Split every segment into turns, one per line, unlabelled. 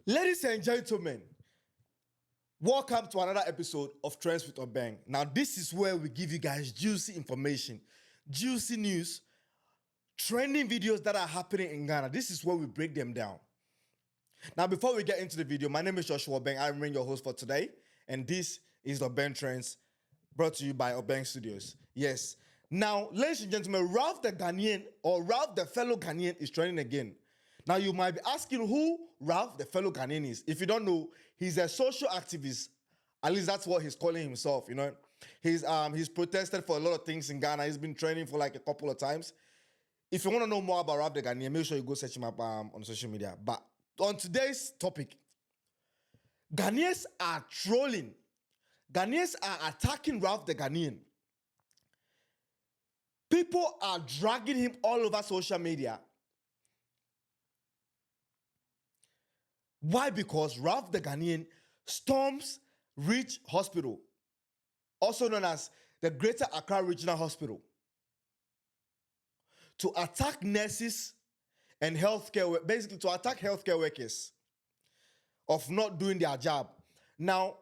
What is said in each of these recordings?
Ladies and gentlemen, welcome to another episode of Trends with Obang. Now, this is where we give you guys juicy information, juicy news, trending videos that are happening in Ghana. This is where we break them down. Now, before we get into the video, my name is Joshua Obang. I remain your host for today, and this is the Obang Trends brought to you by Obang Studios. Yes. Now, ladies and gentlemen, Ralph the Ghanaian or Ralph the fellow Ghanaian is trending again. Now, you might be asking who Ralph the fellow Ghanaian is. If you don't know, he's a social activist. At least that's what he's calling himself, you know. He's protested for a lot of things in Ghana. He's been trending for like a couple of times. If you want to know more about Ralph the Ghanaian, make sure you go search him up on social media. But on today's topic, Ghanaians are trolling. Ghanaians are attacking Ralph the Ghanaian. People are dragging him all over social media. Why? Because Ralph the Ghanaian storms Reach Hospital, also known as the Greater Accra Regional Hospital, to attack nurses and healthcare, basically to attack healthcare workers of not doing their job. Now,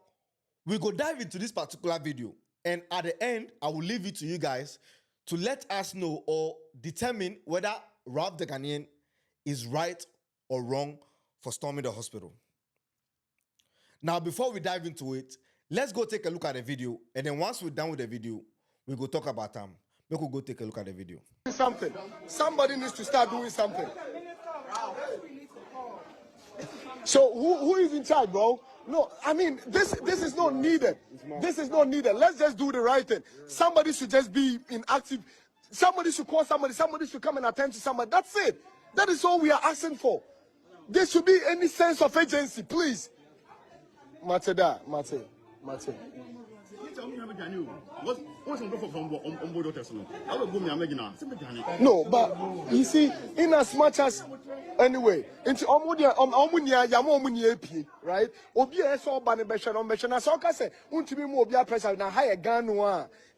we go dive into this particular video, and at the end, I will leave it to you guys to let us know or determine whether Ralph the Ghanaian is right or wrong for storming the hospital. Now, before we dive into it, let's go take a look at the video, and then once we're done with the video, we go talk about them. We could go take a look at the video.
Somebody needs to start doing something. So who is in charge, bro? No, I mean this is not needed. This is not needed. Let's just do the right thing. Somebody should just be inactive. Somebody should call somebody. Somebody should come and attend to somebody. That's it. That is all we are asking for. There should be any sense of agency, please. Mate. No, but you see, in as much as anyway, into right?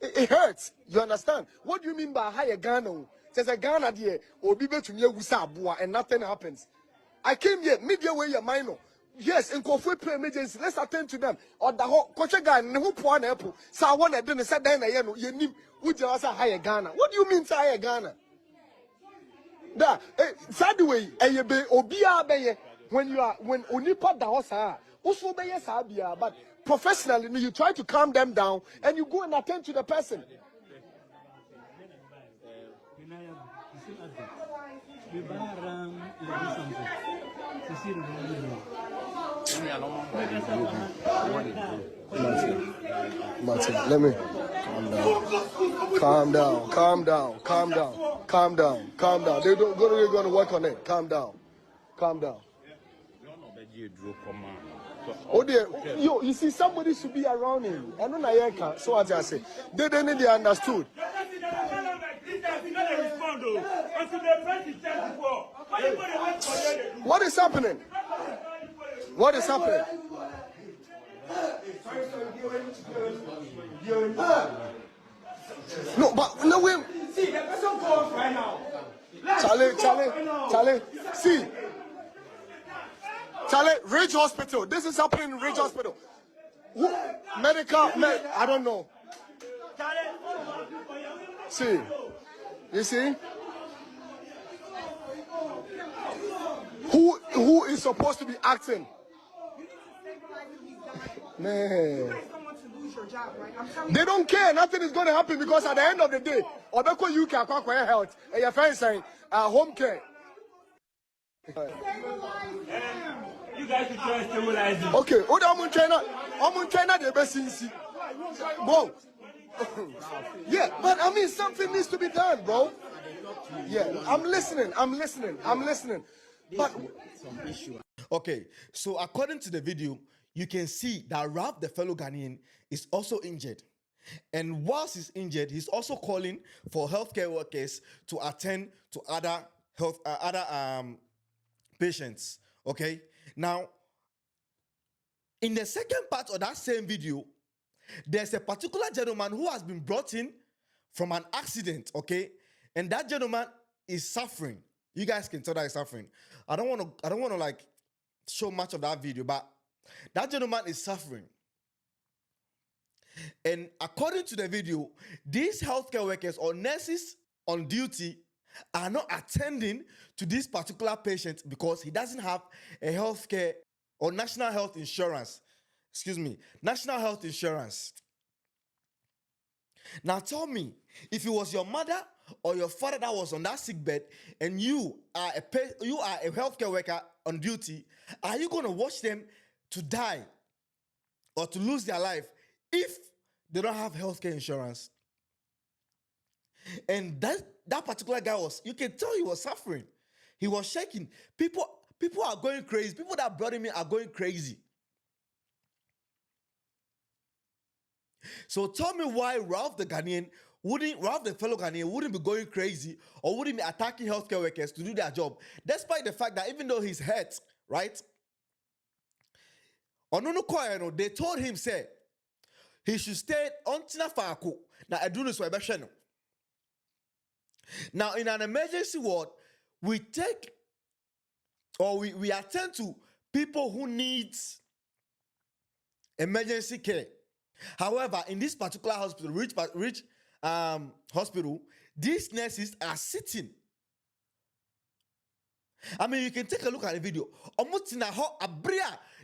It hurts. You understand? What do you mean by higher Ghana? There's a Ghana there, and nothing happens. I came here, media way your minor. Yes, in Kofu pay emergency, let's attend to them. Or the whole coach guy, who point apple. So I want to do the set down again. You need would you also hire Ghana? What do you mean to hire Ghana? That sadly, Obia when you are when Unipa da hosa, also be Sabia, but professionally you try to calm them down and you go and attend to the person. Martin, let me calm down. They're going to work on it. Calm down. Oh dear, you see, somebody should be around him. I don't know, so I just say they understood. What is happening? No, but no way. See, the person calls right now. Charlie. See. Charlie, Ridge Hospital. This is happening in Ridge Hospital. I don't know. See. You see? Who is supposed to be acting? Man. They don't care. Nothing is going to happen because at the end of the day, Obeko you can acquire health and your friends saying home care. You guys should try stabilizing. Okay, I'm China the best since. Bro. Yeah, but I mean something needs to be done, bro. Yeah, I'm listening. But
okay, so according to the video, you can see that Ralph the fellow Ghanaian is also injured. And whilst he's injured, he's also calling for healthcare workers to attend to other patients. Okay? Now, in the second part of that same video, there's a particular gentleman who has been brought in from an accident, okay? And that gentleman is suffering. You guys can tell that he's suffering. I don't want to like show much of that video, but that gentleman is suffering. And according to the video, these healthcare workers or nurses on duty are not attending to this particular patient because he doesn't have a healthcare or national health insurance. National health insurance. Now tell me, if it was your mother or your father that was on that sick bed and you are a healthcare worker on duty, are you going to watch them to die or to lose their life if they don't have healthcare insurance? And that particular guy you can tell he was suffering. He was shaking. People are going crazy. People that brought him in are going crazy. So tell me why Ralph the fellow Ghanaian wouldn't be going crazy or wouldn't be attacking healthcare workers to do their job, despite the fact that even though he's hurt, right? They told him, say, he should stay on Tina Fako. Now, I do this for Now, in an emergency ward, we attend to people who need emergency care. However, in this particular hospital, rich hospital, these nurses are sitting. I mean, you can take a look at the video.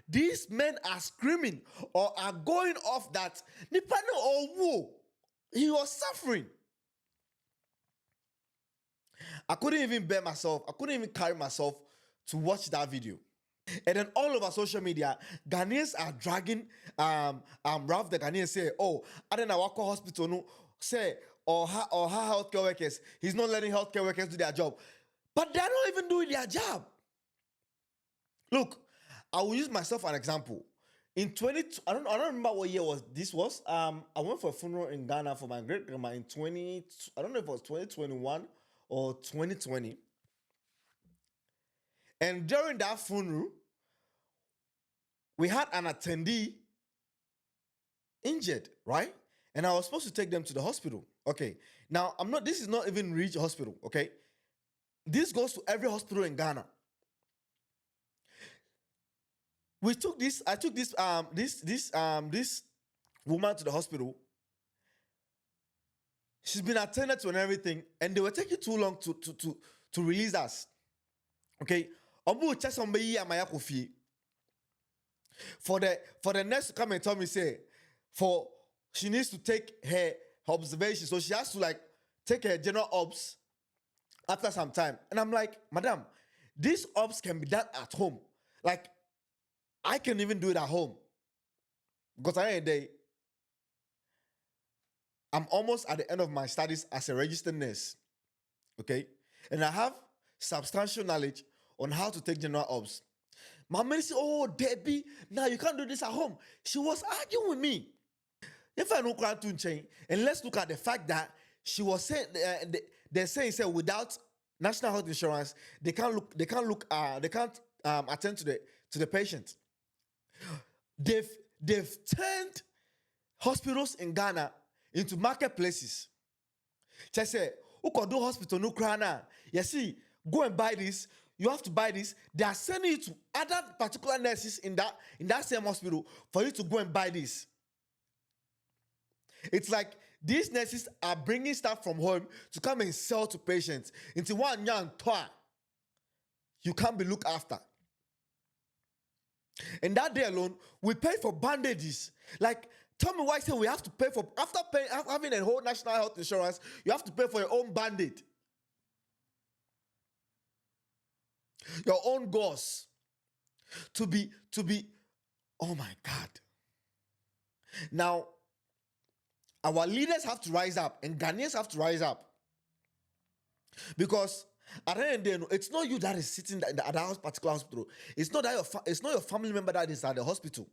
These men are screaming or are going off that he was suffering. I couldn't even bear myself. I couldn't even carry myself to watch that video. And then all over social media, Ghanaians are dragging Ralph the Ghanaian say, oh, I don't know what hospital no say or her healthcare workers. He's not letting healthcare workers do their job. But they're not even doing their job. Look, I will use myself as an example. In I don't remember what year this was. I went for a funeral in Ghana for my great grandma in I don't know if it was 2021 or 2020. And during that funeral, we had an attendee injured, right? And I was supposed to take them to the hospital. Okay. Now, this is not even Reach Hospital, okay? This goes to every hospital in Ghana. I took this woman to the hospital. She's been attended to and everything, and they were taking too long to release us. Okay. For the nurse to come and tell me, say, she needs to take her observation. So she has to take her general obs after some time. And I'm like, madam, these obs can be done at home. Like, I can even do it at home. Because at the end of the day, I'm almost at the end of my studies as a registered nurse. Okay? And I have substantial knowledge on how to take general obs. My mother said, oh, Debbie, now you can't do this at home. She was arguing with me. If I know and let's look at the fact that she was saying, they're saying, without national health insurance, they can't attend to the patient. They've turned hospitals in Ghana into marketplaces. Just say, who can do hospital no crana? You see, go and buy this. You have to buy this. They are sending you to other particular nurses in that same hospital for you to go and buy this. It's like these nurses are bringing stuff from home to come and sell to patients. Into one young toy, you can't be looked after. And that day alone, we pay for bandages. Like, tell me why I say we have to pay for, after having a whole national health insurance, you have to pay for your own band-aid. Your own gauze. To be, oh my God. Now, our leaders have to rise up and Ghanaians have to rise up. Because at the end of the day, it's not you that is sitting at that particular hospital. It's not your family member that is at the hospital.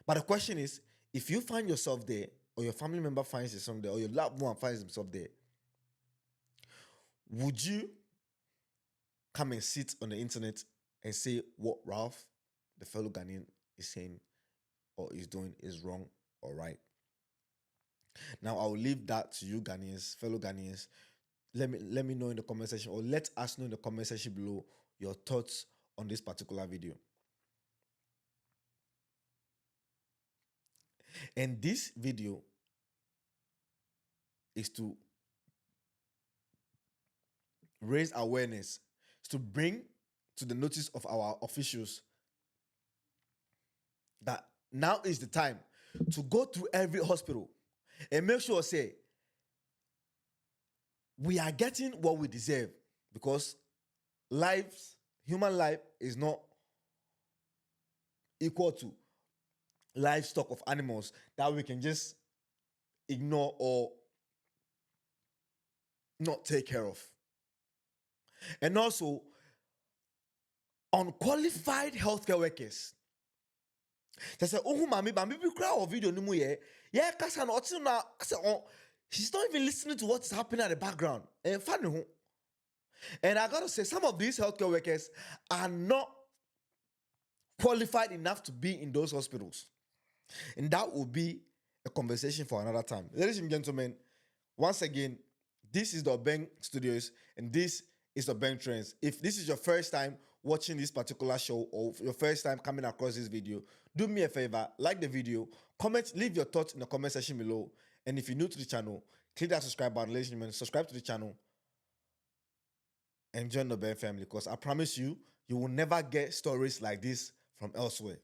But the question is, if you find yourself there, or your family member finds himself there, or your loved one finds himself there, would you come and sit on the internet and say what Ralph, the fellow Ghanaian, is saying or is doing is wrong or right? Now, I will leave that to you Ghanaians, fellow Ghanaians. Let me know in the comment section, or let us know in the comment section below your thoughts on this particular video. And this video is to raise awareness, to bring to the notice of our officials that now is the time to go through every hospital and make sure, say, we are getting what we deserve, because human life is not equal to livestock of animals that we can just ignore or not take care of. And also, unqualified healthcare workers. They say, oh, mommy, but maybe cry or video no more. Yeah, kasa no na. She's not even listening to what's happening at the background. And funny, and I gotta say, some of these healthcare workers are not qualified enough to be in those hospitals. And that will be a conversation for another time. Ladies and gentlemen, once again, this is the Obang Studios, and this is the Obang Trends. If this is your first time watching this particular show, or your first time coming across this video, do me a favor, like the video, comment, leave your thoughts in the comment section below. And if you're new to the channel, click that subscribe button, ladies and gentlemen, subscribe to the channel and join the Obang family, because I promise you, you will never get stories like this from elsewhere.